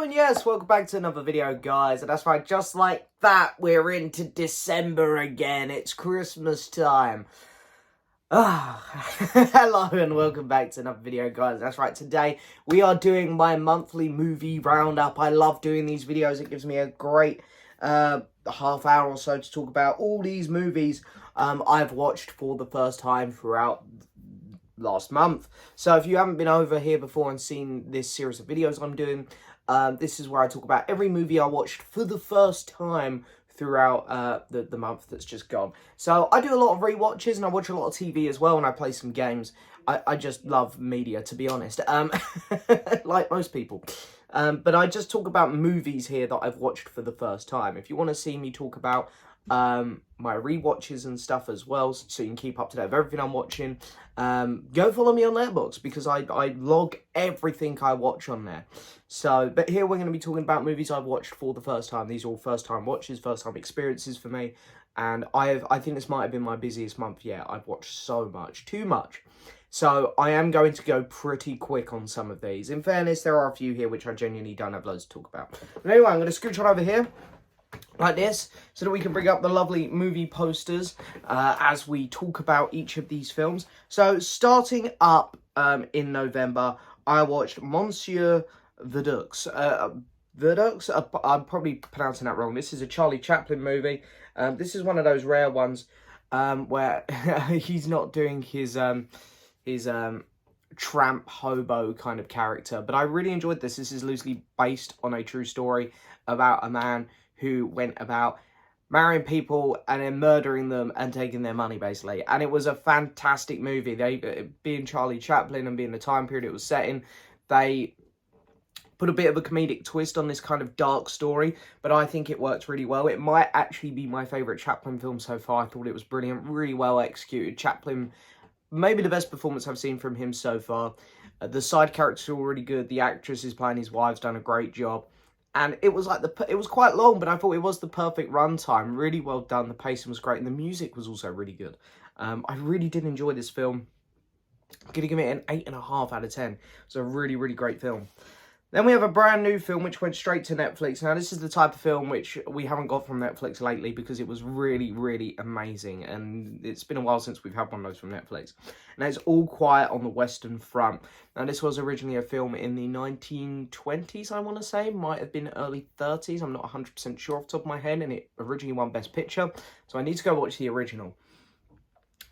And yes, welcome back to another video, guys. And that's right, just like that, we're into December again. It's Christmas time. Hello and welcome back to another video, guys. That's right, today we are doing my monthly movie roundup. I love doing these videos. It gives me a great half hour or so to talk about all these movies I've watched for the first time throughout last month. So if you haven't been over here before and seen this series of videos I'm doing, this is where I talk about every movie I watched for the first time throughout the month that's just gone. So I do a lot of rewatches and I watch a lot of TV as well, and I play some games. I just love media, to be honest, like most people. But I just talk about movies here that I've watched for the first time. If you want to see me talk about my rewatches and stuff as well, so you can keep up to date with everything I'm watching, go follow me on Letterboxd, because I log everything I watch on there. So, but here we're going to be talking about movies I've watched for the first time. These are all first time watches, first time experiences for me, and I think this might have been my busiest month yet. I've watched so much, too much. So I am going to go pretty quick on some of these. In fairness, there are a few here which I genuinely don't have loads to talk about. But anyway, I'm going to scooch on over here like this, so that we can bring up the lovely movie posters as we talk about each of these films. So starting up in November, I watched Monsieur Verdux. Verdux? I'm probably pronouncing that wrong. This is a Charlie Chaplin movie. This is one of those rare ones where he's not doing his tramp hobo kind of character, but I really enjoyed this. This is loosely based on a true story about a man who went about marrying people and then murdering them and taking their money, basically. And it was a fantastic movie. They, being Charlie Chaplin and being the time period it was set in, they put a bit of a comedic twist on this kind of dark story, but I think it worked really well. It might actually be my favourite Chaplin film so far. I thought it was brilliant, really well executed. Chaplin, maybe the best performance I've seen from him so far. The side characters are all really good. The actress who's playing his wife's done a great job. And it was like it was quite long, but I thought it was the perfect runtime. Really well done. The pacing was great, and the music was also really good. I really did enjoy this film. I'm going to give it an 8.5 out of 10. It's a really, really great film. Then we have a brand new film which went straight to Netflix. Now, this is the type of film which we haven't got from Netflix lately because it was really, really amazing. And it's been a while since we've had one of those from Netflix. And it's All Quiet on the Western Front. Now, this was originally a film in the 1920s, I want to say. Might have been early 30s. I'm not 100% sure off the top of my head. And it originally won Best Picture. So I need to go watch the original.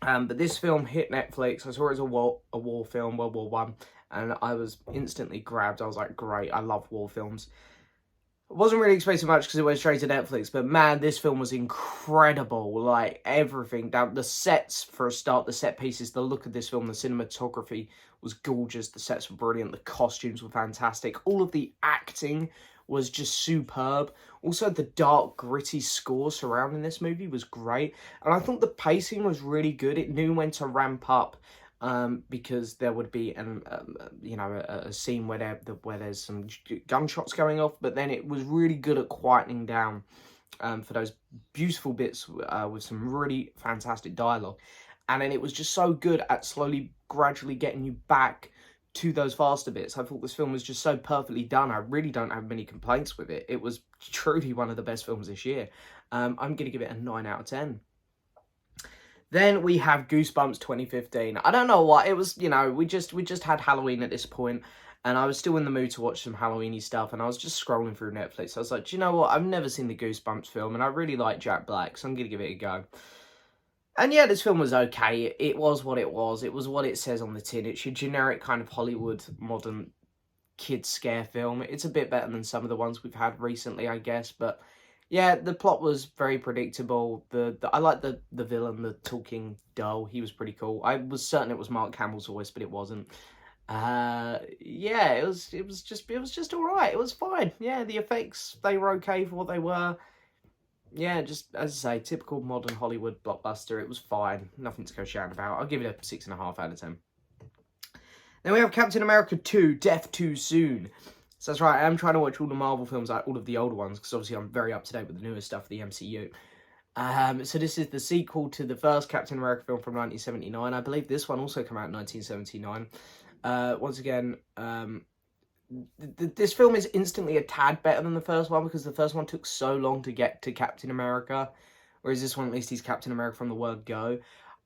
But this film hit Netflix. I saw it as a war film, World War One. And I was instantly grabbed. I was like, great, I love war films. I wasn't really expecting much because it went straight to Netflix. But man, this film was incredible. Like, everything. Down the sets, for a start, the set pieces, the look of this film, the cinematography was gorgeous. The sets were brilliant. The costumes were fantastic. All of the acting was just superb. Also, the dark, gritty score surrounding this movie was great. And I thought the pacing was really good. It knew when to ramp up. Because there would be a scene where there's some gunshots going off, but then it was really good at quietening down for those beautiful bits with some really fantastic dialogue. And then it was just so good at slowly, gradually getting you back to those faster bits. I thought this film was just so perfectly done. I really don't have many complaints with it. It was truly one of the best films this year. I'm going to give it a 9 out of 10. Then we have Goosebumps 2015. I don't know what it was. You know, we just had Halloween at this point, and I was still in the mood to watch some Halloween-y stuff, and I was just scrolling through Netflix. I was like, do you know what? I've never seen the Goosebumps film, and I really like Jack Black, so I'm gonna give it a go. And yeah, this film was okay. It was what it was. It was what it says on the tin. It's your generic kind of Hollywood modern kid scare film. It's a bit better than some of the ones we've had recently, I guess, but yeah, the plot was very predictable. I like the villain, the talking doll. He was pretty cool. I was certain it was Mark Hamill's voice, but it wasn't. Yeah, it was just all right. It was fine. Yeah, the effects, they were okay for what they were. Yeah, just as I say, typical modern Hollywood blockbuster. It was fine. Nothing to go shouting about. I'll give it a 6.5 out of 10. Then we have Captain America 2: Death Too Soon. So that's right, I am trying to watch all the Marvel films, like all of the older ones, because obviously I'm very up to date with the newer stuff, the MCU. So this is the sequel to the first Captain America film from 1979. I believe this one also came out in 1979. Once again, this film is instantly a tad better than the first one, because the first one took so long to get to Captain America, whereas this one, at least he's Captain America from the word go.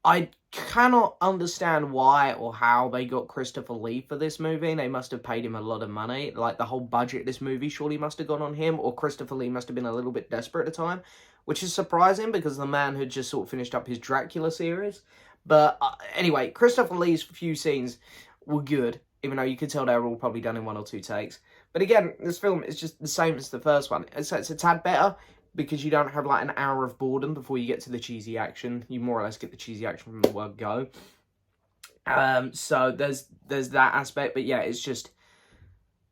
I cannot understand why or how they got Christopher Lee for this movie. They must have paid him a lot of money. Like, the whole budget of this movie surely must have gone on him, or Christopher Lee must have been a little bit desperate at the time, which is surprising because the man had just sort of finished up his Dracula series. But anyway, Christopher Lee's few scenes were good, even though you could tell they were all probably done in 1 or 2 takes. But again, this film is just the same as the first one. It's a tad better, because you don't have like an hour of boredom before you get to the cheesy action. You more or less get the cheesy action from the word go. So there's that aspect, but yeah, it's just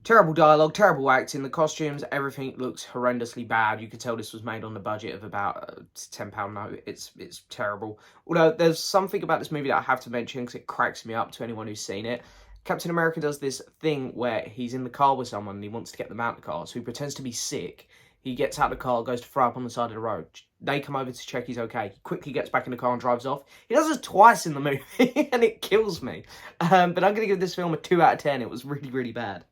terrible dialogue, terrible acting, the costumes, everything looks horrendously bad. You could tell this was made on the budget of about a £10 note. It's terrible. Although there's something about this movie that I have to mention because it cracks me up to anyone who's seen it. Captain America does this thing where he's in the car with someone and he wants to get them out of the car, so he pretends to be sick. He gets out of the car, goes to throw up on the side of the road. They come over to check he's okay. He quickly gets back in the car and drives off. He does this twice in the movie, and it kills me. But I'm going to give this film a 2 out of 10. It was really, really bad.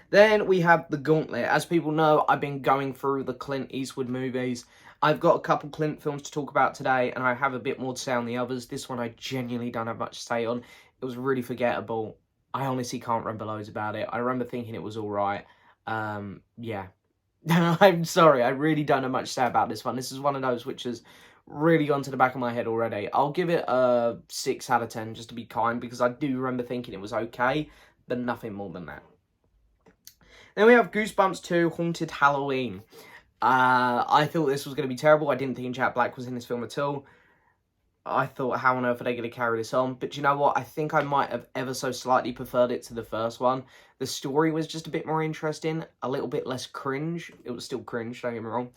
Then we have The Gauntlet. As people know, I've been going through the Clint Eastwood movies. I've got a couple Clint films to talk about today, and I have a bit more to say on the others. This one I genuinely don't have much to say on. It was really forgettable. I honestly can't remember loads about it. I remember thinking it was alright. Yeah. I'm sorry, I really don't have much to say about this one. This is one of those which has really gone to the back of my head already. I'll give it a 6 out of 10 just to be kind, because I do remember thinking it was okay, but nothing more than that. Then we have Goosebumps 2 Haunted Halloween. I thought this was going to be terrible. I didn't think Jack Black was in this film at all. I thought, how on earth are they going to carry this on? But you know what? I think I might have ever so slightly preferred it to the first one. The story was just a bit more interesting, a little bit less cringe. It was still cringe, don't get me wrong.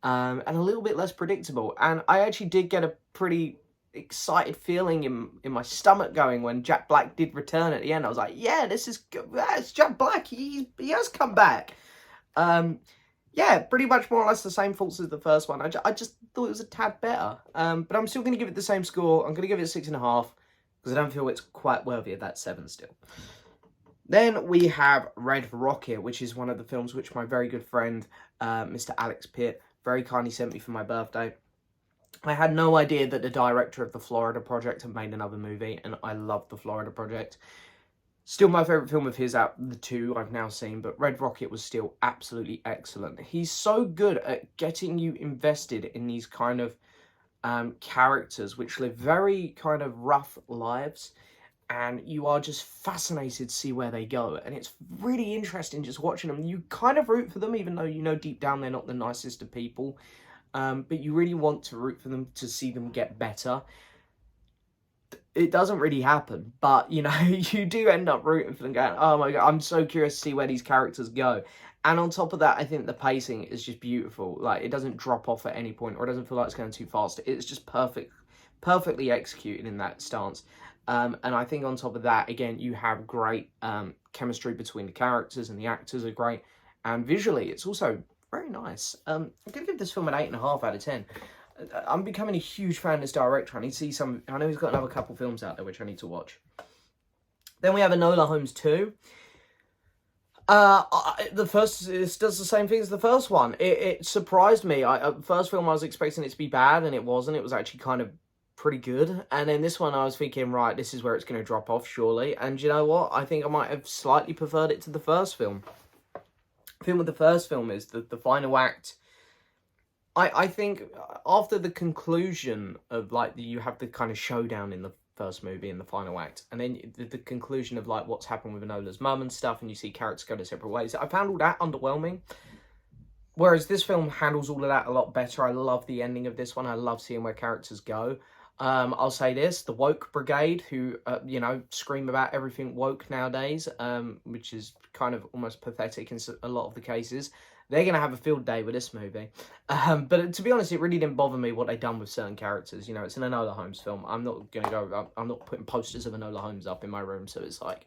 And a little bit less predictable. And I actually did get a pretty excited feeling in my stomach going when Jack Black did return at the end. I was like, yeah, this is good. It's Jack Black. He has come back. Yeah, pretty much more or less the same faults as the first one. I just thought it was a tad better. But I'm still going to give it the same score. I'm going to give it a 6.5 because I don't feel it's quite worthy of that 7 still. Then we have Red Rocket, which is one of the films which my very good friend, Mr. Alex Pitt, very kindly sent me for my birthday. I had no idea that the director of The Florida Project had made another movie, and I love The Florida Project. Still my favourite film of his out of the 2 I've now seen, but Red Rocket was still absolutely excellent. He's so good at getting you invested in these kind of characters which live very kind of rough lives, and you are just fascinated to see where they go. And it's really interesting just watching them. You kind of root for them, even though you know deep down they're not the nicest of people. But you really want to root for them to see them get better. It doesn't really happen, but, you know, you do end up rooting for them going, oh my God, I'm so curious to see where these characters go. And on top of that, I think the pacing is just beautiful. Like, it doesn't drop off at any point, or it doesn't feel like it's going too fast. It's just perfectly executed in that stance. And I think on top of that, again, you have great chemistry between the characters, and the actors are great. And visually, it's also very nice. I'm going to give this film an 8.5 out of 10. I'm becoming a huge fan of this director. I need to see some. I know he's got another couple films out there which I need to watch. Then we have Enola Holmes 2. This does the same thing as the first one. It surprised me. First film I was expecting it to be bad, and it wasn't. It was actually kind of pretty good. And then this one I was thinking, right, this is where it's going to drop off surely. And you know what? I think I might have slightly preferred it to the first film. The thing with the first film is that the final act, I think after the conclusion of, like, you have the kind of showdown in the first movie in the final act, and then the conclusion of, like, what's happened with Enola's mum and stuff, and you see characters go their separate ways. I found all that underwhelming, whereas this film handles all of that a lot better. I love the ending of this one. I love seeing where characters go. I'll say this, the woke brigade, who, you know, scream about everything woke nowadays, which is kind of almost pathetic in a lot of the cases. They're going to have a field day with this movie. But to be honest, it really didn't bother me what they've done with certain characters. You know, it's an Enola Holmes film. I'm not going to go, I'm not putting posters of Enola Holmes up in my room. So it's like,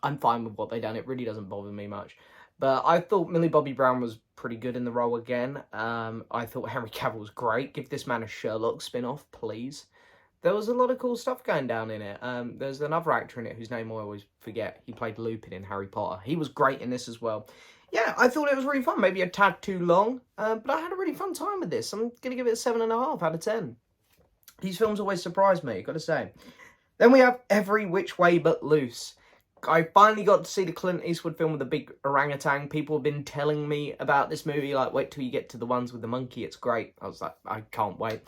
I'm fine with what they've done. It really doesn't bother me much. But I thought Millie Bobby Brown was pretty good in the role again. I thought Henry Cavill was great. Give this man a Sherlock spin-off, please. there was a lot of cool stuff going down in it. There's another actor in it whose name I always forget. He played Lupin in Harry Potter. He was great in this as well. Yeah, I thought it was really fun. Maybe a tad too long, but I had a really fun time with this. I'm going to give it a 7.5 out of 10. These films always surprise me, got to say. Then we have Every Which Way But Loose. I finally got to see the Clint Eastwood film with the big orangutan. People have been telling me about this movie, like, wait till you get to the ones with the monkey. It's great. I was like, I can't wait.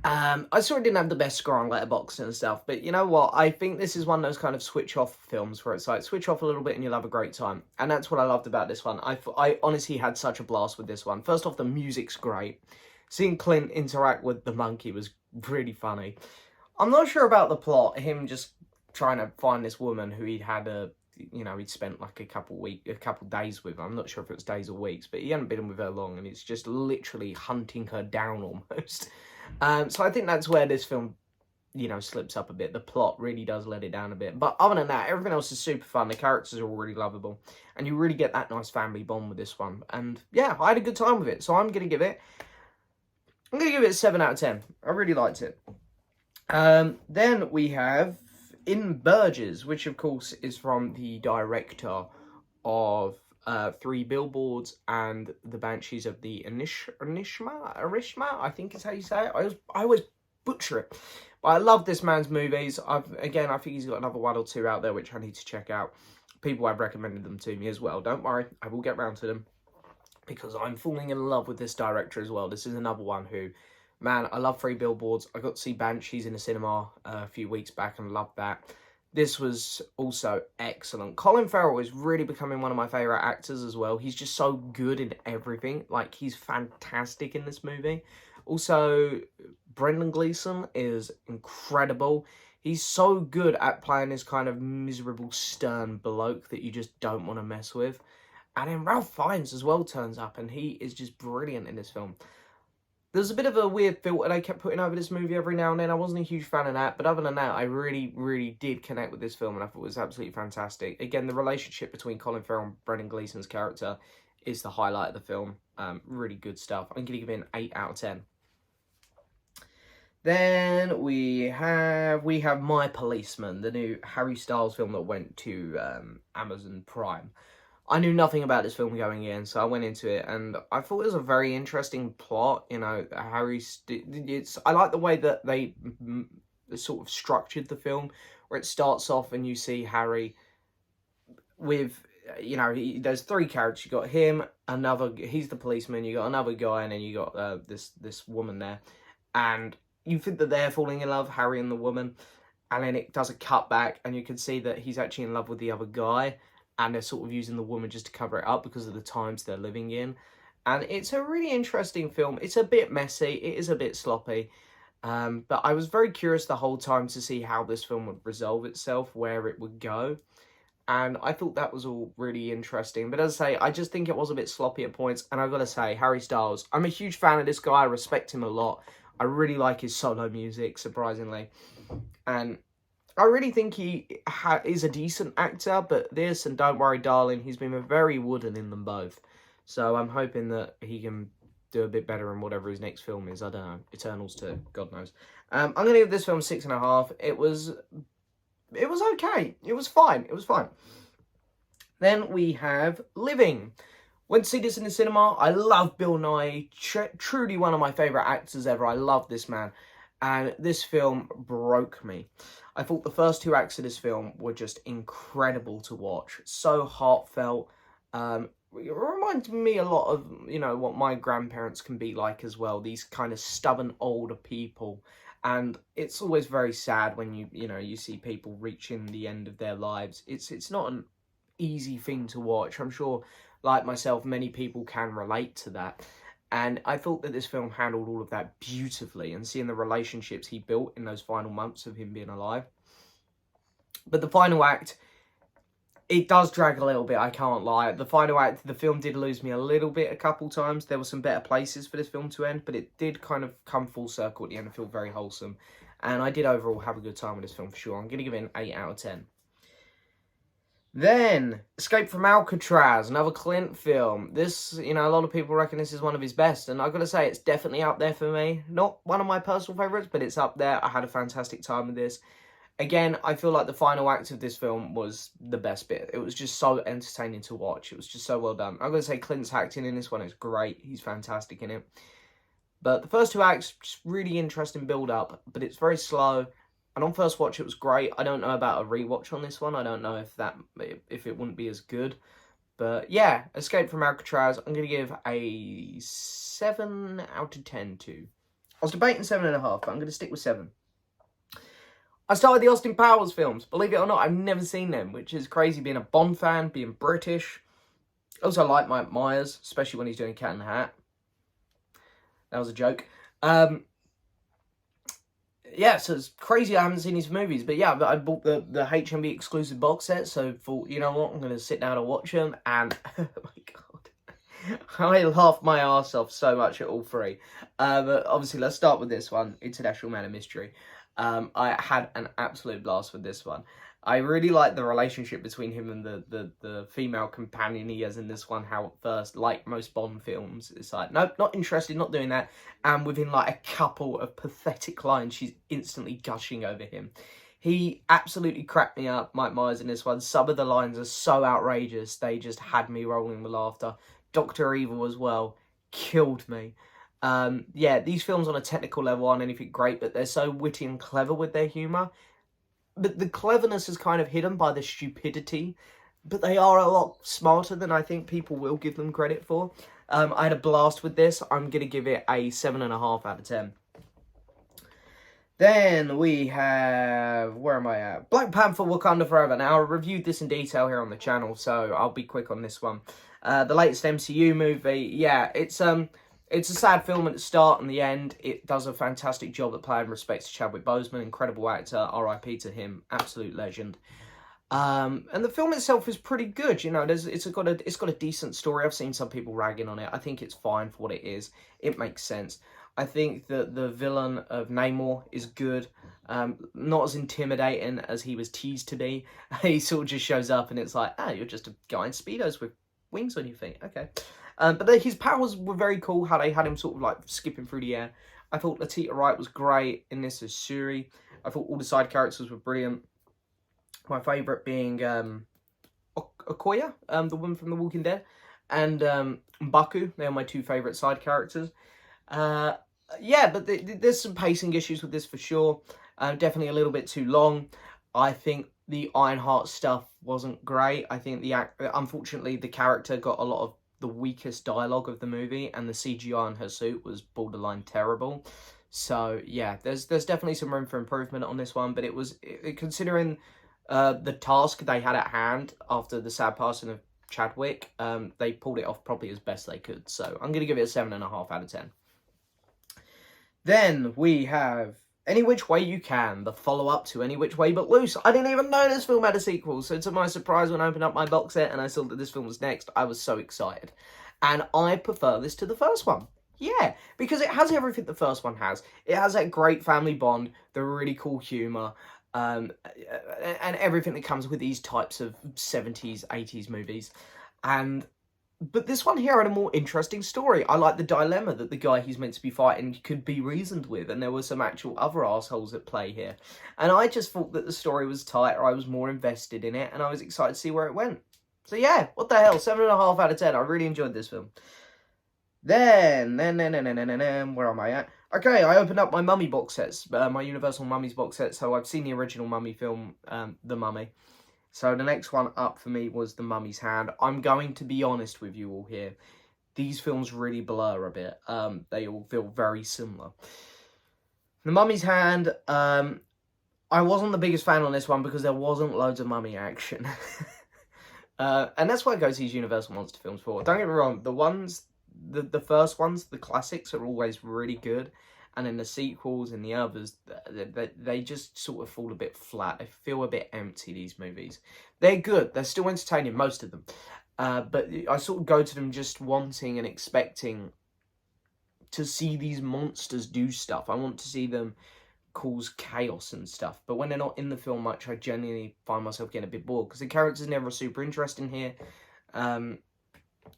I sort of didn't have the best score on Letterboxd and stuff, but you know what? I think this is one of those kind of switch-off films where it's like, switch off a little bit and you'll have a great time. And that's what I loved about this one. I honestly had such a blast with this one. First off, the music's great. Seeing Clint interact with the monkey was really funny. I'm not sure about the plot, him just trying to find this woman who he'd spent like a couple days with. I'm not sure if it was days or weeks, but he hadn't been with her long, and it's just literally hunting her down almost. So I think that's where this film, slips up a bit. The plot really does let it down a bit. But other than that, everything else is super fun. The characters are all really lovable. And you really get that nice family bond with this one. And yeah, I had a good time with it. So I'm going to give it a 7 out of 10. I really liked it. Then we have In Burgess, which of course is from the director of 3 Billboards and The Banshees of the Arishma, I think is how you say it. I always butcher it. But I love this man's movies. I think he's got another 1 or 2 out there which I need to check out. People have recommended them to me as well. Don't worry, I will get round to them, because I'm falling in love with this director as well. This is another one who, man, I love 3 Billboards. I got to see Banshees in the cinema a few weeks back and loved that. This was also excellent. Colin Farrell is really becoming one of my favourite actors as well. He's just so good in everything. Like, he's fantastic in this movie. Also, Brendan Gleeson is incredible. He's so good at playing this kind of miserable, stern bloke that you just don't want to mess with. And then Ralph Fiennes as well turns up, and he is just brilliant in this film. There's a bit of a weird filter they kept putting over this movie every now and then. I wasn't a huge fan of that, but other than that, I really, really did connect with this film, and I thought it was absolutely fantastic. Again, the relationship between Colin Farrell and Brendan Gleeson's character is the highlight of the film. Really good stuff. I'm going to give it an 8 out of 10. Then we have My Policeman, the new Harry Styles film that went to Amazon Prime. I knew nothing about this film going in, so I went into it, and I thought it was a very interesting plot. I like the way that they sort of structured the film, where it starts off and you see Harry with, there's 3 characters. You got him, he's the policeman. You got another guy, and then you got this woman there, and you think that they're falling in love, Harry and the woman, and then it does a cut back, and you can see that he's actually in love with the other guy. And they're sort of using the woman just to cover it up because of the times they're living in. And it's a really interesting film. It's a bit messy. It is a bit sloppy. But I was very curious the whole time to see how this film would resolve itself, where it would go. And I thought that was all really interesting. But as I say, I just think it was a bit sloppy at points. And I've got to say, Harry Styles, I'm a huge fan of this guy. I respect him a lot. I really like his solo music, surprisingly. And I really think he is a decent actor, but this and Don't Worry Darling, he's been very wooden in them both. So I'm hoping that he can do a bit better in whatever his next film is. I don't know. Eternals 2, God knows. I'm going to give this film 6.5. It was okay. It was fine. It was fine. Then we have Living. Went to see this in the cinema. I love Bill Nighy. Truly one of my favourite actors ever. I love this man. And this film broke me. I thought the first 2 acts of this film were just incredible to watch. So heartfelt. It reminds me a lot of, what my grandparents can be like as well. These kind of stubborn older people. And it's always very sad when you see people reaching the end of their lives. It's not an easy thing to watch. I'm sure, like myself, many people can relate to that. And I thought that this film handled all of that beautifully, and seeing the relationships he built in those final months of him being alive. But the final act, it does drag a little bit, I can't lie. The final act, the film did lose me a little bit a couple times. There were some better places for this film to end, but it did kind of come full circle at the end and feel very wholesome. And I did overall have a good time with this film for sure. I'm going to give it an 8 out of 10. Then, Escape from Alcatraz, another Clint film. This, a lot of people reckon this is one of his best, and I've got to say, it's definitely up there for me. Not one of my personal favourites, but it's up there. I had a fantastic time with this. Again, I feel like the final act of this film was the best bit. It was just so entertaining to watch. It was just so well done. I'm going to say Clint's acting in this one is great. He's fantastic in it. But the first two acts, just really interesting build-up, but it's very slow. And on first watch, it was great. I don't know about a rewatch on this one. I don't know if it wouldn't be as good. But yeah, Escape from Alcatraz, I'm going to give a 7 out of 10 to. I was debating 7.5, but I'm going to stick with 7. I started the Austin Powers films. Believe it or not, I've never seen them, which is crazy being a Bond fan, being British. I also like Mike Myers, especially when he's doing Cat in the Hat. That was a joke. Yeah, so it's crazy I haven't seen these movies. But yeah, I bought the HMV exclusive box set, so thought, you know what, I'm going to sit down and watch them. And, oh my God, I laughed my arse off so much at all three. But obviously, let's start with this one, International Man of Mystery. I had an absolute blast with this one. I really like the relationship between him and the female companion he has in this one. How at first, like most Bond films, it's like, nope, not interested, not doing that. And within like a couple of pathetic lines, she's instantly gushing over him. He absolutely cracked me up, Mike Myers, in this one. Some of the lines are so outrageous, they just had me rolling with laughter. Dr. Evil as well, killed me. Yeah, these films on a technical level aren't anything great, but they're so witty and clever with their humour. But the cleverness is kind of hidden by the stupidity, but they are a lot smarter than I think people will give them credit for. I had a blast with this. I'm going to give it a 7.5 out of 10. Then we have, where am I at? Black Panther Wakanda Forever. Now, I reviewed this in detail here on the channel, so I'll be quick on this one. The latest MCU movie, yeah, it's a sad film at the start and the end. It does a fantastic job at paying respect to Chadwick Boseman, incredible actor, RIP to him, absolute legend. And the film itself is pretty good, it's got a decent story. I've seen some people ragging on it. I think it's fine for what it is. It makes sense. I think that the villain of Namor is good. Not as intimidating as he was teased to be. He sort of just shows up and it's like, you're just a guy in Speedos with wings on your feet. Okay. But his powers were very cool, how they had him sort of like skipping through the air. I thought Letitia Wright was great in this as Shuri. I thought all the side characters were brilliant. My favourite being Okoye, the woman from The Walking Dead, and M'Baku. They are my two favourite side characters. Yeah, but there's some pacing issues with this for sure. Definitely a little bit too long. I think the Ironheart stuff wasn't great. I think unfortunately the character got a lot of the weakest dialogue of the movie, and the CGI on her suit was borderline terrible. So yeah, there's definitely some room for improvement on this one, but considering the task they had at hand after the sad passing of Chadwick, they pulled it off probably as best they could. So I'm going to give it a 7.5 out of 10. Then we have Any Which Way You Can, the follow-up to Any Which Way But Loose. I didn't even know this film had a sequel, so to my surprise when I opened up my box set and I saw that this film was next, I was so excited. And I prefer this to the first one. Yeah, because it has everything the first one has. It has that great family bond, the really cool humour, and everything that comes with these types of 70s, 80s movies. But this one here had a more interesting story. I like the dilemma that the guy he's meant to be fighting could be reasoned with, and there were some actual other assholes at play here. And I just thought that the story was tighter, I was more invested in it, and I was excited to see where it went. So yeah, what the hell, 7.5 out of 10. I really enjoyed this film. Then, where am I at? Okay, I opened up my Mummy box sets, my Universal Mummies box set, so I've seen the original Mummy film, The Mummy. So the next one up for me was The Mummy's Hand. I'm going to be honest with you all here. These films really blur a bit. They all feel very similar. The Mummy's Hand, I wasn't the biggest fan on this one because there wasn't loads of mummy action. And that's what I go to these Universal Monster films for. Don't get me wrong, the first ones, the classics, are always really good. And then the sequels and the others, they just sort of fall a bit flat. They feel a bit empty, these movies. They're good. They're still entertaining, most of them. But I sort of go to them just wanting and expecting to see these monsters do stuff. I want to see them cause chaos and stuff. But when they're not in the film much, I genuinely find myself getting a bit bored because the characters never super interesting here. And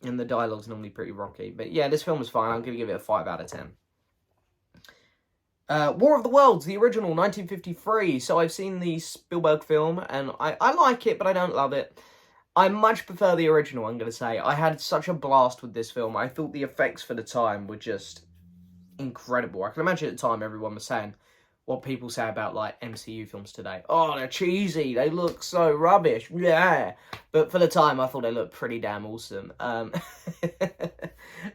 the dialogue's normally pretty rocky. But yeah, this film was fine. I'm going to give it a 5 out of 10. War of the Worlds, the original, 1953. So I've seen the Spielberg film, and I like it, but I don't love it. I much prefer the original, I'm going to say. I had such a blast with this film. I thought the effects for the time were just incredible. I can imagine at the time everyone was saying what people say about, like, MCU films today. Oh, they're cheesy. They look so rubbish. Yeah. But for the time, I thought they looked pretty damn awesome. And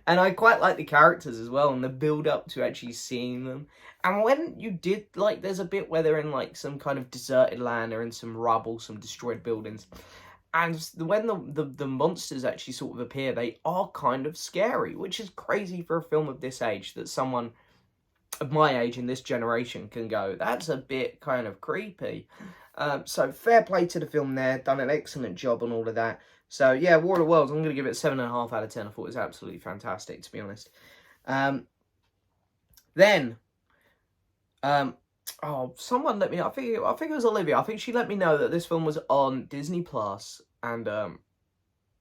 I quite like the characters as well, and the build-up to actually seeing them. And when you did, like, there's a bit where they're in, like, some kind of deserted land, or in some rubble, some destroyed buildings. And when the monsters actually sort of appear, they are kind of scary, which is crazy for a film of this age, that someone of my age in this generation can go, that's a bit kind of creepy. So fair play to the film there, done an excellent job on all of that. So yeah, War of the Worlds, I'm going to give it 7.5 out of 10. I thought it was absolutely fantastic, to be honest. Someone let me know, I think it was Olivia, I think she let me know that this film was on Disney Plus, and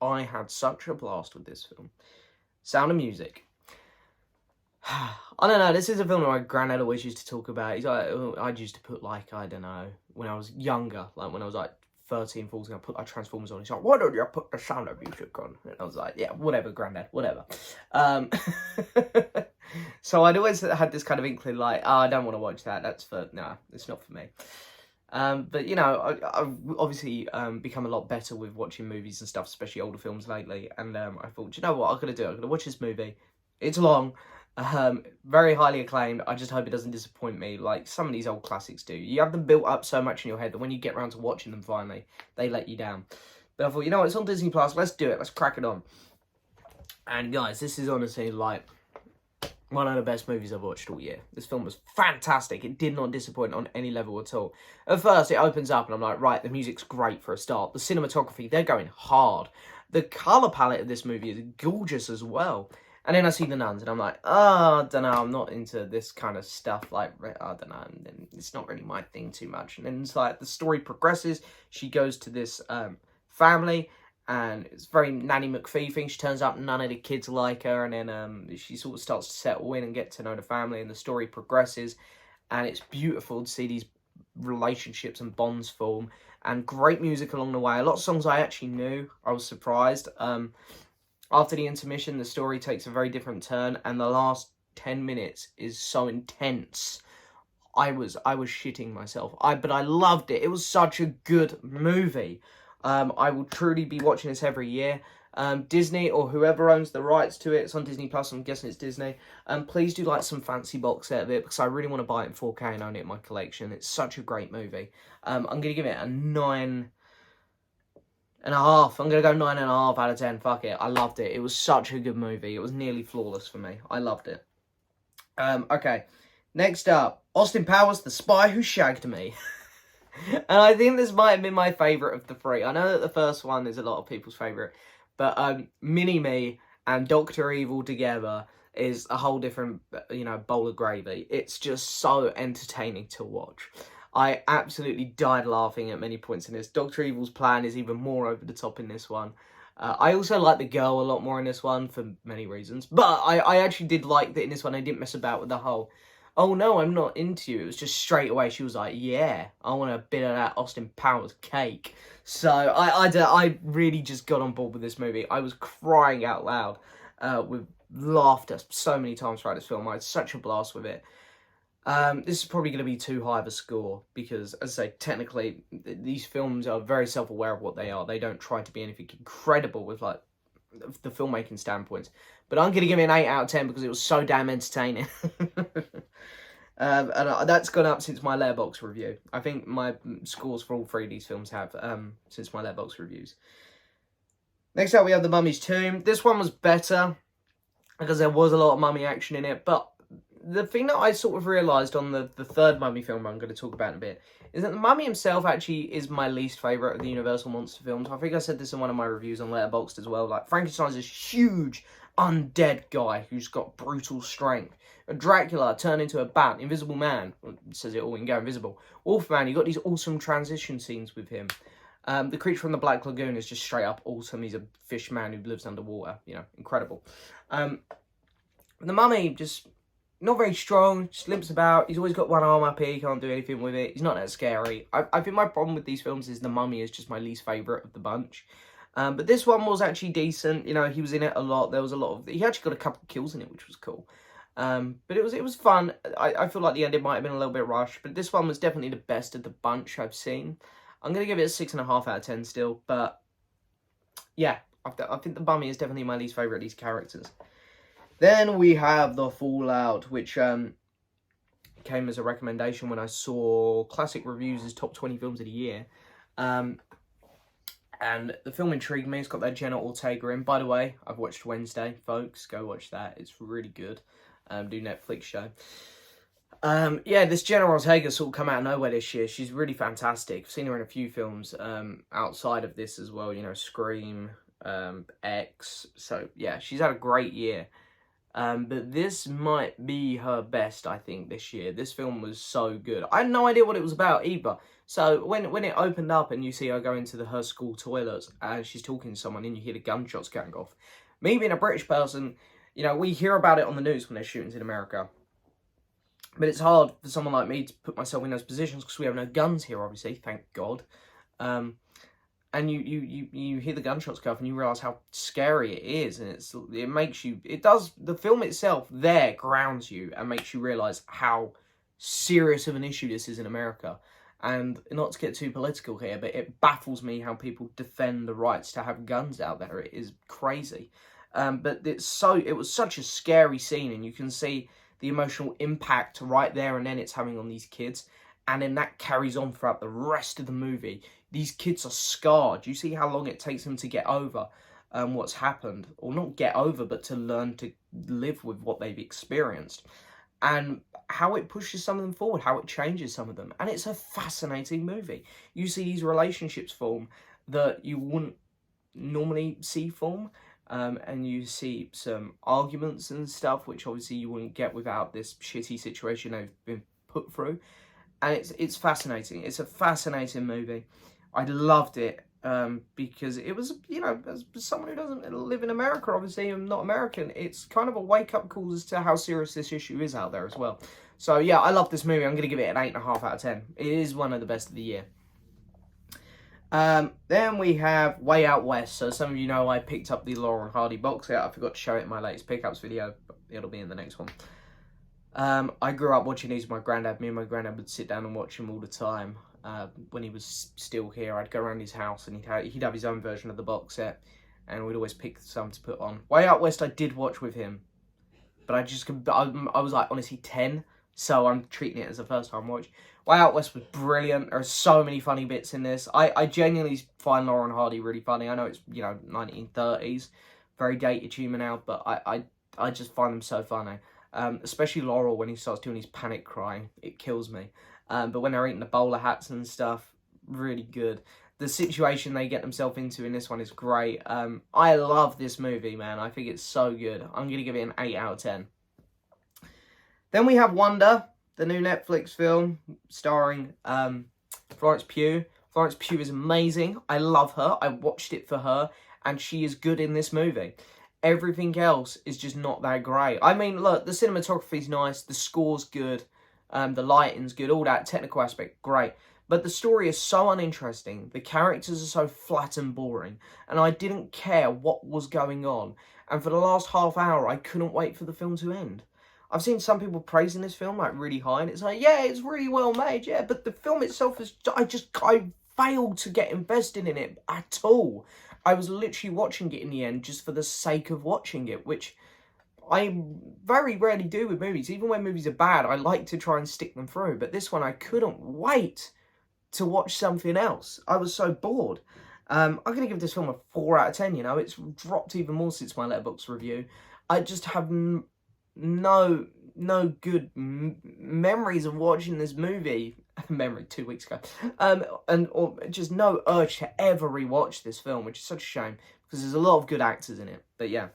I had such a blast with this film. Sound of Music. I don't know, this is a film that my granddad always used to talk about. He's like, I used to put, like, I don't know, when I was younger, like when I was like 13, 14, I put like Transformers on. He's like, why don't you put the Sound of Music on? And I was like, yeah, whatever, granddad, whatever. So I'd always had this kind of inkling, like, oh, I don't want to watch that. No, it's not for me. But, you know, I've obviously become a lot better with watching movies and stuff, especially older films lately. And I thought, do you know what, I'm going to do? I'm going to watch this movie. It's long, very highly acclaimed. I just hope it doesn't disappoint me like some of these old classics do. You have them built up so much in your head that when you get around to watching them finally, they let you down. But I thought, you know what, it's on Disney Plus, let's do it, let's crack it on. And guys, this is honestly like one of the best movies I've watched all year. This film was fantastic. It did not disappoint on any level at all. At first, it opens up and I'm like, right, the music's great for a start. The cinematography, they're going hard. The colour palette of this movie is gorgeous as well. And then I see The Nuns and I'm like, oh, I don't know, I'm not into this kind of stuff. Like, I don't know, and it's not really my thing too much. And then it's like, the story progresses. She goes to this family, and it's very Nanny McPhee thing. She turns up, none of the kids like her, and then she sort of starts to settle in and get to know the family, and the story progresses. And it's beautiful to see these relationships and bonds form, and great music along the way. A lot of songs I actually knew. I was surprised. After the intermission, the story takes a very different turn, and the last 10 minutes is so intense. I was shitting myself. But I loved it. It was such a good movie. I will truly be watching this every year. Disney, or whoever owns the rights to it, it's on Disney Plus, I'm guessing it's Disney. Please do like some fancy box set of it, because I really want to buy it in 4K and own it in my collection. It's such a great movie. I'm going to give it a 9.5. I'm going to go 9.5 out of 10. Fuck it. I loved it. It was such a good movie. It was nearly flawless for me. I loved it. Okay. Next up, Austin Powers, The Spy Who Shagged Me. And I think this might have been my favourite of the three. I know that the first one is a lot of people's favourite. But Mini-Me and Dr. Evil together is a whole different, bowl of gravy. It's just so entertaining to watch. I absolutely died laughing at many points in this. Dr. Evil's plan is even more over the top in this one. I also like the girl a lot more in this one for many reasons. But I actually did like that in this one. I didn't mess about with the whole, oh no, I'm not into you. It was just straight away. She was like, yeah, I want a bit of that Austin Powers cake. So I really just got on board with this movie. I was crying out loud with laughter so many times throughout this film. I had such a blast with it. This is probably going to be too high of a score because, as I say, technically, these films are very self-aware of what they are. They don't try to be anything incredible with, like, the filmmaking standpoints. But I'm going to give it an 8 out of 10 because it was so damn entertaining. And that's gone up since my Letterboxd review. I think my scores for all three of these films have since my Letterboxd reviews. Next up, we have The Mummy's Tomb. This one was better because there was a lot of mummy action in it, but the thing that I sort of realised on the third Mummy film I'm going to talk about in a bit is that the Mummy himself actually is my least favourite of the Universal Monster films. I think I said this in one of my reviews on Letterboxd as well. Like, Frankenstein's this huge, undead guy who's got brutal strength. Dracula turned into a bat. Invisible Man, well, it says it all in Go Invisible. Wolfman, you got these awesome transition scenes with him. The Creature from the Black Lagoon is just straight up awesome. He's a fish man who lives underwater. You know, incredible. The Mummy, just not very strong, just limps about. He's always got one arm up here, he can't do anything with it. He's not that scary. I think my problem with these films is The Mummy is just my least favourite of the bunch. But this one was actually decent. You know, he was in it a lot. There was a lot of... He actually got a couple of kills in it, which was cool. But it was fun. I feel like the ending might have been a little bit rushed. But this one was definitely the best of the bunch I've seen. I'm going to give it a 6.5 out of 10 still. But, yeah, I think The Mummy is definitely my least favourite of these characters. Then we have The Fallout, which came as a recommendation when I saw Classic Reviews' top 20 films of the year. And the film intrigued me. It's got that Jenna Ortega in. By the way, I've watched Wednesday, folks. Go watch that. It's really good. Do Netflix show. Yeah, this Jenna Ortega sort of come out of nowhere this year. She's really fantastic. I've seen her in a few films outside of this as well. You know, Scream, X. So, yeah, she's had a great year. But this might be her best, I think, this year. This film was so good. I had no idea what it was about either. So when it opened up and you see her go into her school toilets and she's talking to someone and you hear the gunshots going off. Me being a British person, you know, we hear about it on the news when there's shootings in America. But it's hard for someone like me to put myself in those positions because we have no guns here, obviously, thank God. And you hear the gunshots go off and you realise how scary it is. And it makes you... The film itself there grounds you and makes you realise how serious of an issue this is in America. And not to get too political here, but it baffles me how people defend the rights to have guns out there. It is crazy. But it was such a scary scene, and you can see the emotional impact right there and then it's having on these kids. And then that carries on throughout the rest of the movie. These kids are scarred. You see how long it takes them to get over what's happened. Or not get over, but to learn to live with what they've experienced. And how it pushes some of them forward, how it changes some of them. And it's a fascinating movie. You see these relationships form that you wouldn't normally see form. And you see some arguments and stuff, which obviously you wouldn't get without this shitty situation they've been put through. And it's fascinating. It's a fascinating movie. I loved it because it was, you know, as someone who doesn't live in America, obviously, I'm not American, it's kind of a wake-up call as to how serious this issue is out there as well. So, yeah, I love this movie. I'm going to give it an 8.5 out of 10. It is one of the best of the year. Then we have Way Out West. So some of you know I picked up the Laurel and Hardy box set. I forgot to show it in my latest pickups video, but it'll be in the next one. I grew up watching these with my granddad. Me and my granddad would sit down and watch him all the time. When he was still here, I'd go around his house and he'd have his own version of the box set, and we'd always pick some to put on. Way Out West I did watch with him, but I was like honestly 10, so I'm treating it as a first time watch. Way Out West was brilliant. There are so many funny bits in this. I genuinely find Laurel and Hardy really funny. I know it's, you know, 1930s, very dated humour now, but I just find them so funny. Especially Laurel when he starts doing his panic crying. It kills me. But when they're eating the bowler hats and stuff, really good. The situation they get themselves into in this one is great. I love this movie, man. I think it's so good. I'm going to give it an 8 out of 10. Then we have Wonder, the new Netflix film starring Florence Pugh. Florence Pugh is amazing. I love her. I watched it for her, and she is good in this movie. Everything else is just not that great. I mean, look, the cinematography's nice, the score's good, the lighting's good, all that technical aspect, great. But the story is so uninteresting, the characters are so flat and boring, and I didn't care what was going on. And for the last half hour, I couldn't wait for the film to end. I've seen some people praising this film, like, really high, and it's like, yeah, it's really well made, yeah, but the film itself is, I failed to get invested in it at all. I was literally watching it in the end just for the sake of watching it, which I very rarely do with movies. Even when movies are bad, I like to try and stick them through. But this one, I couldn't wait to watch something else. I was so bored. I'm going to give this film a 4 out of 10, you know. It's dropped even more since my Letterboxd review. I just have no good memories of watching this movie. Memory 2 weeks ago. Or just no urge to ever rewatch this film, which is such a shame because there's a lot of good actors in it. But yeah.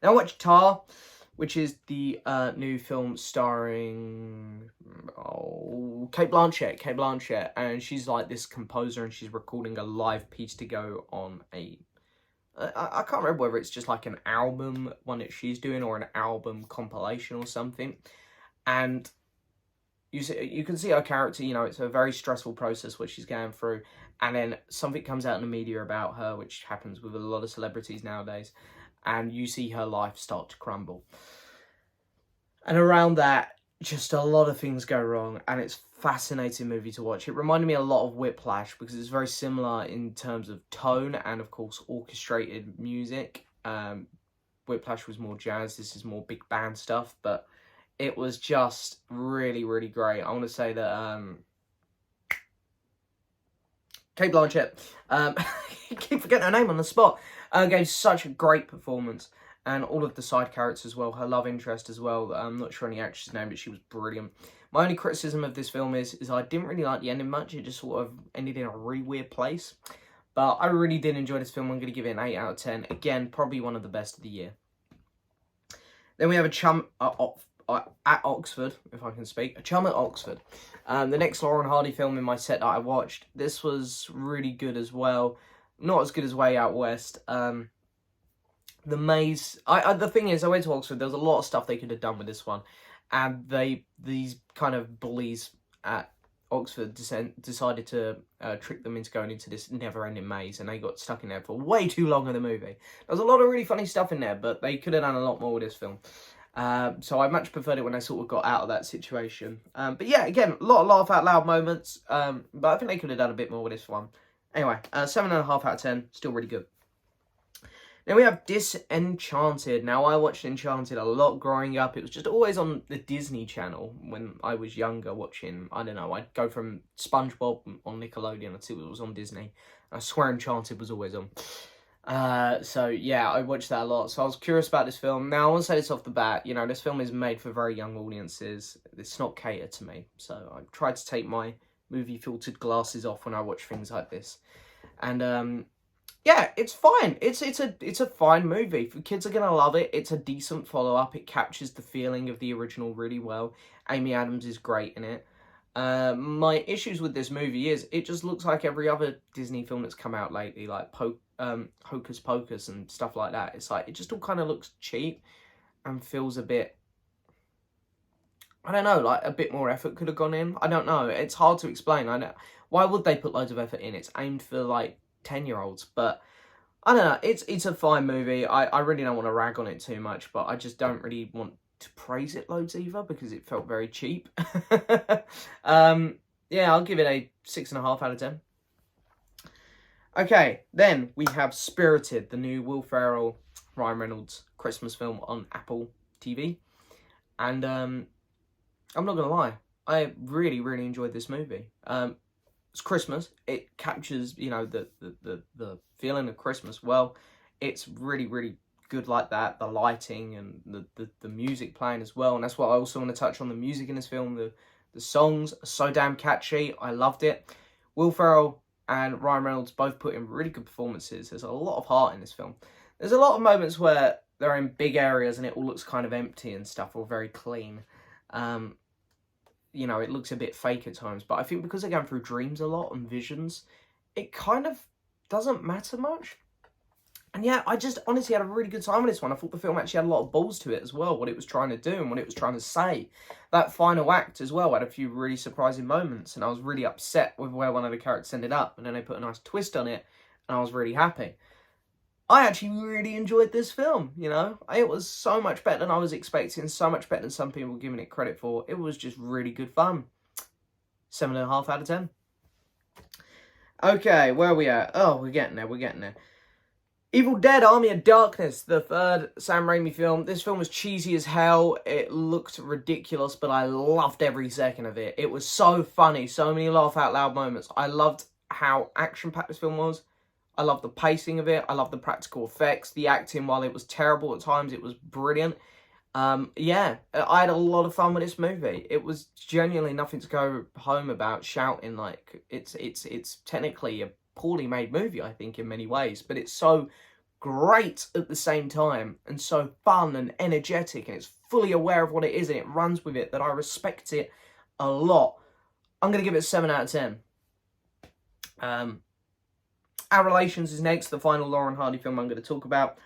Then I watched Tar, which is the new film starring Cate Blanchett. Cate Blanchett, and she's like this composer, and she's recording a live piece to go on a. I can't remember whether it's just like an album one that she's doing or an album compilation or something, and you can see her character. You know, it's a very stressful process what she's going through, and then something comes out in the media about her, which happens with a lot of celebrities nowadays, and you see her life start to crumble. And around that, just a lot of things go wrong, and it's a fascinating movie to watch. It reminded me a lot of Whiplash because it's very similar in terms of tone and, of course, orchestrated music. Whiplash was more jazz, this is more big band stuff, but it was just really, really great. I want to say that Cate Blanchett, I keep forgetting her name on the spot, gave such a great performance. And all of the side characters as well, her love interest as well. I'm not sure any actress's name, but she was brilliant. My only criticism of this film is I didn't really like the ending much. It just sort of ended in a really weird place. But I really did enjoy this film. I'm going to give it an 8 out of 10. Again, probably one of the best of the year. Then we have A Chum at Oxford, if I can speak. A Chum at Oxford. The next Lauren Hardy film in my set that I watched. This was really good as well. Not as good as Way Out West. The maze. The thing is, I went to Oxford. There was a lot of stuff they could have done with this one, and these kind of bullies at Oxford decided to trick them into going into this never-ending maze, and they got stuck in there for way too long in the movie. There was a lot of really funny stuff in there, but they could have done a lot more with this film. So I much preferred it when they sort of got out of that situation. But yeah, again, a lot of laugh out loud moments. But I think they could have done a bit more with this one. Anyway, 7.5 out of 10. Still really good. Then we have Disenchanted. Now, I watched Enchanted a lot growing up. It was just always on the Disney Channel when I was younger watching, I don't know, I'd go from SpongeBob on Nickelodeon until it was on Disney. I swear Enchanted was always on. So, yeah, I watched that a lot. So I was curious about this film. Now, I want to say this off the bat. You know, this film is made for very young audiences. It's not catered to me. So I tried to take my movie-filtered glasses off when I watch things like this. And, yeah, it's fine. It's a fine movie. Kids are gonna love it. It's a decent follow-up. It captures the feeling of the original really well. Amy Adams is great in it. My issues with this movie is it just looks like every other Disney film that's come out lately, like Hocus Pocus and stuff like that. It's like, it just all kind of looks cheap and feels a bit, I don't know, like a bit more effort could have gone in. I don't know. It's hard to explain. I know. Why would they put loads of effort in? It's aimed for like 10-year-olds, but I don't know, it's a fine movie. I really don't want to rag on it too much, but I just don't really want to praise it loads either because it felt very cheap. Yeah, I'll give it a 6.5 out of 10. Okay, then we have Spirited, the new Will Ferrell, Ryan Reynolds Christmas film on Apple TV. And I'm not gonna lie, I really, really enjoyed this movie. It's Christmas. It captures, you know, the feeling of Christmas well. It's really, really good like that. The lighting and the music playing as well. And that's what I also want to touch on, the music in this film. The songs are so damn catchy. I loved it. Will Ferrell and Ryan Reynolds both put in really good performances. There's a lot of heart in this film. There's a lot of moments where they're in big areas and it all looks kind of empty and stuff, or very clean. You know, it looks a bit fake at times, but I think because they're going through dreams a lot and visions, it kind of doesn't matter much. And yeah, I just honestly had a really good time with this one. I thought the film actually had a lot of balls to it as well, what it was trying to do and what it was trying to say. That final act as well had a few really surprising moments, and I was really upset with where one of the characters ended up, and then they put a nice twist on it, and I was really happy. I actually really enjoyed this film, you know. It was so much better than I was expecting, so much better than some people were giving it credit for. It was just really good fun. 7.5 out of 10. Okay, where are we at? Oh, we're getting there. Evil Dead Army of Darkness, the third Sam Raimi film. This film was cheesy as hell. It looked ridiculous, but I loved every second of it. It was so funny, so many laugh out loud moments. I loved how action-packed this film was. I love the pacing of it. I love the practical effects. The acting, while it was terrible at times, it was brilliant. Yeah, I had a lot of fun with this movie. It was genuinely nothing to go home about shouting. Like, it's technically a poorly made movie, I think, in many ways. But it's so great at the same time, and so fun and energetic, and it's fully aware of what it is, and it runs with it, that I respect it a lot. I'm going to give it a 7 out of 10. Our Relations is next, the final Lauren Hardy film I'm going to talk about.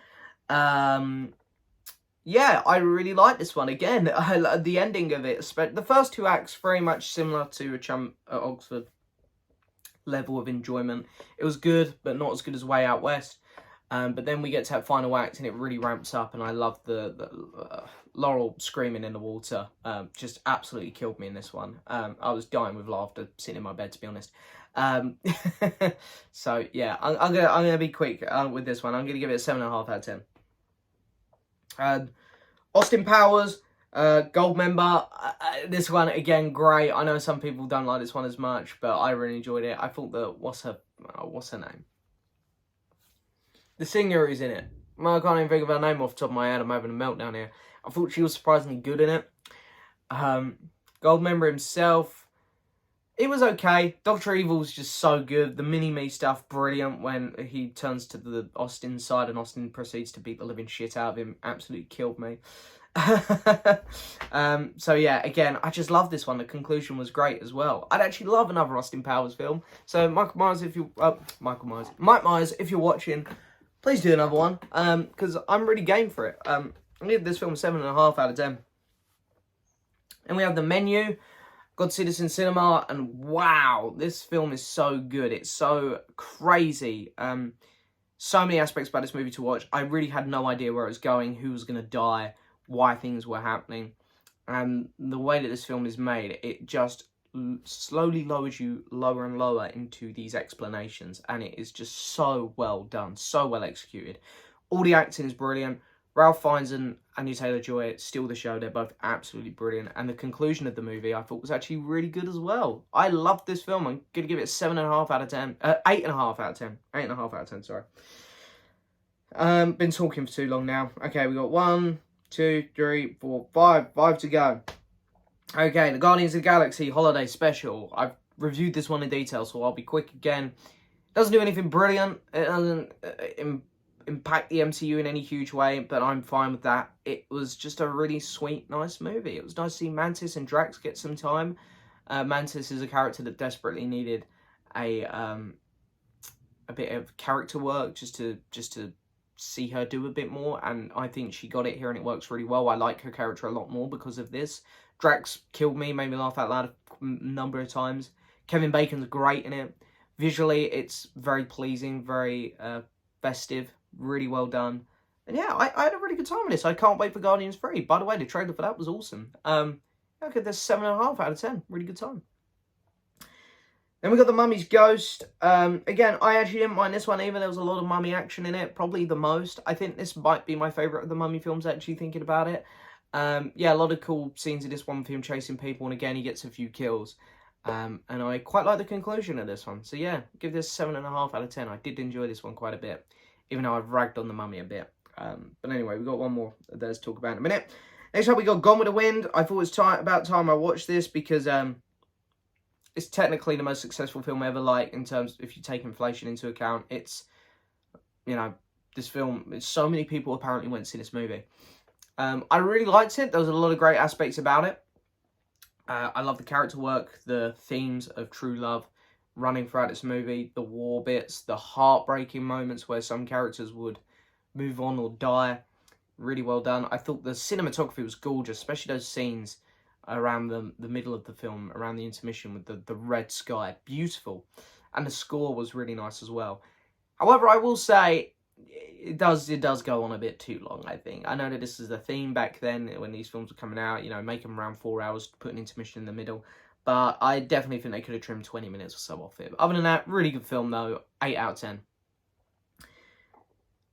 Yeah, I really like this one. Again, the ending of it, the first 2 acts, very much similar to A Chum at Oxford level of enjoyment. It was good, but not as good as Way Out West. But then we get to that final act, and it really ramps up, and I love the Laurel screaming in the water. Just absolutely killed me in this one. I was dying with laughter sitting in my bed, to be honest. So yeah, I'm gonna be quick with this one. I'm gonna give it a 7.5 out of 10. Austin Powers, Gold Member. This one again, great. I know some people don't like this one as much, but I really enjoyed it. I thought that what's her name? The singer who's in it. Well, I can't even think of her name off the top of my head. I'm having a meltdown here. I thought she was surprisingly good in it. Goldmember himself, it was okay. Dr. Evil's just so good. The mini-me stuff, brilliant. When he turns to the Austin side and Austin proceeds to beat the living shit out of him. Absolutely killed me. So yeah, again, I just love this one. The conclusion was great as well. I'd actually love another Austin Powers film. So Mike Myers, if you're watching, please do another one, because I'm really game for it. I give this film a 7.5 out of 10. And we have The Menu, got to see this in cinema, and wow, this film is so good. It's so crazy. So many aspects about this movie to watch. I really had no idea where it was going, who was going to die, why things were happening. And the way that this film is made, it just slowly lowers you lower and lower into these explanations, and it is just so well done, so well executed. All the acting is brilliant. Ralph Fiennes and Anya Taylor-Joy steal the show. They're both absolutely brilliant, and the conclusion of the movie I thought was actually really good as well. I loved this film. I'm gonna give it 7.5 out of 10. 8.5 out of 10. 8.5 out of 10. Sorry. Been talking for too long now. Okay, we got 1, 2, 3, 4, 5. 5 to go. Okay, the Guardians of the Galaxy Holiday Special. I've reviewed this one in detail, so I'll be quick again. Doesn't do anything brilliant. It doesn't impact the MCU in any huge way, but I'm fine with that. It was just a really sweet, nice movie. It was nice to see Mantis and Drax get some time. Mantis is a character that desperately needed a bit of character work just to see her do a bit more, and I think she got it here, and it works really well. I like her character a lot more because of this. Drax killed me, made me laugh out loud a number of times. Kevin Bacon's great in it. Visually, it's very pleasing, very festive, really well done. And yeah, I had a really good time with this. I can't wait for Guardians 3. By the way, the trailer for that was awesome. Okay, that's 7.5 out of 10. Really good time. Then we got The Mummy's Ghost. Again, I actually didn't mind this one either. There was a lot of mummy action in it, probably the most. I think this might be my favourite of the mummy films, actually, thinking about it. Yeah, a lot of cool scenes in this one with him chasing people, and again, he gets a few kills. And I quite like the conclusion of this one. So yeah, give this 7.5 out of 10. I did enjoy this one quite a bit, even though I've ragged on the mummy a bit. But anyway, we've got one more there's to talk about in a minute. Next up, we got Gone with the Wind. I thought it was about time I watched this because it's technically the most successful film ever, like, in terms, if you take inflation into account. It's, you know, this film, so many people apparently went to see this movie. I really liked it. There was a lot of great aspects about it. I love the character work, the themes of true love running throughout this movie, the war bits, the heartbreaking moments where some characters would move on or die. Really well done. I thought the cinematography was gorgeous, especially those scenes around the middle of the film, around the intermission with the red sky. Beautiful. And the score was really nice as well. However, I will say, it does go on a bit too long, I think. I know that this is the theme back then when these films were coming out, you know, make them around 4 hours, put an intermission in the middle. But I definitely think they could have trimmed 20 minutes or so off it. Other than that, really good film though. 8 out of 10.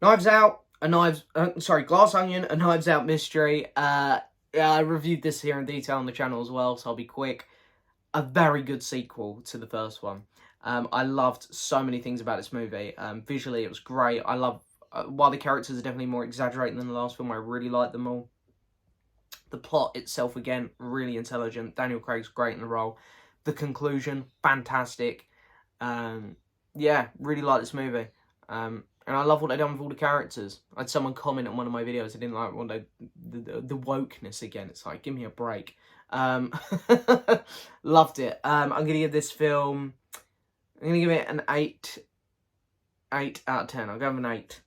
Glass Onion, a Knives Out mystery. Yeah, I reviewed this here in detail on the channel as well, so I'll be quick. A very good sequel to the first one. I loved so many things about this movie. Visually, it was great. I love, while the characters are definitely more exaggerated than the last film, I really liked them all. The plot itself, again, really intelligent. Daniel Craig's great in the role. The conclusion, fantastic. Yeah, really like this movie. And And I love what they've done with all the characters. I had someone comment on one of my videos, I didn't like the wokeness again. It's like, give me a break. Loved it. I'm going to give this film, I'm going to give it an 8 out of 10. I'll go with an 8.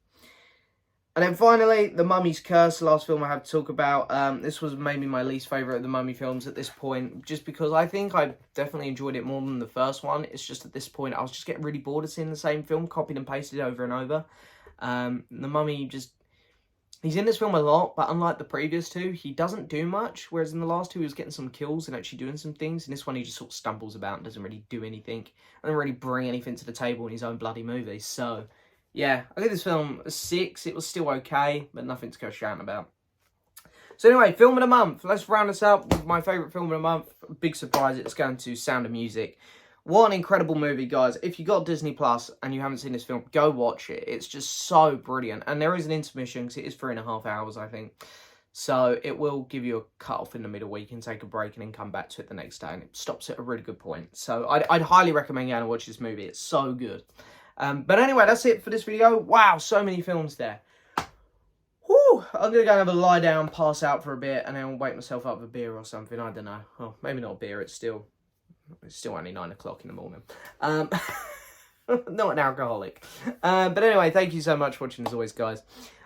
And then finally, The Mummy's Curse, the last film I have to talk about. This was maybe my least favourite of the Mummy films at this point, just because I think I definitely enjoyed it more than the first one. It's just at this point, I was just getting really bored of seeing the same film, copied and pasted over and over. The Mummy he's in this film a lot, but unlike the previous two, he doesn't do much, whereas in the last two, he was getting some kills and actually doing some things. In this one, he just sort of stumbles about and doesn't really do anything, and doesn't really bring anything to the table in his own bloody movie, so... yeah, I give this film a 6. It was still okay, but nothing to go shouting about. So anyway, film of the month. Let's round this up with my favourite film of the month. Big surprise, it's going to Sound of Music. What an incredible movie, guys. If you got Disney Plus and you haven't seen this film, go watch it. It's just so brilliant. And there is an intermission, because it is 3.5 hours, I think. So it will give you a cut-off in the middle where you can take a break and then come back to it the next day. And it stops at a really good point. So I'd highly recommend going and watch this movie. It's so good. But anyway, that's it for this video. Wow, so many films there. Whew, I'm going to go and have a lie down, pass out for a bit, and then wake myself up with a beer or something. I don't know. Oh, maybe not a beer. It's still only 9 o'clock in the morning. Not an alcoholic. But anyway, thank you so much for watching as always, guys.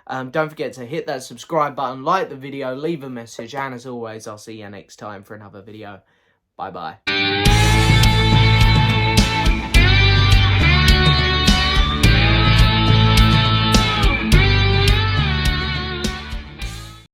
Don't forget to hit that subscribe button, like the video, leave a message, and as always, I'll see you next time for another video. Bye-bye.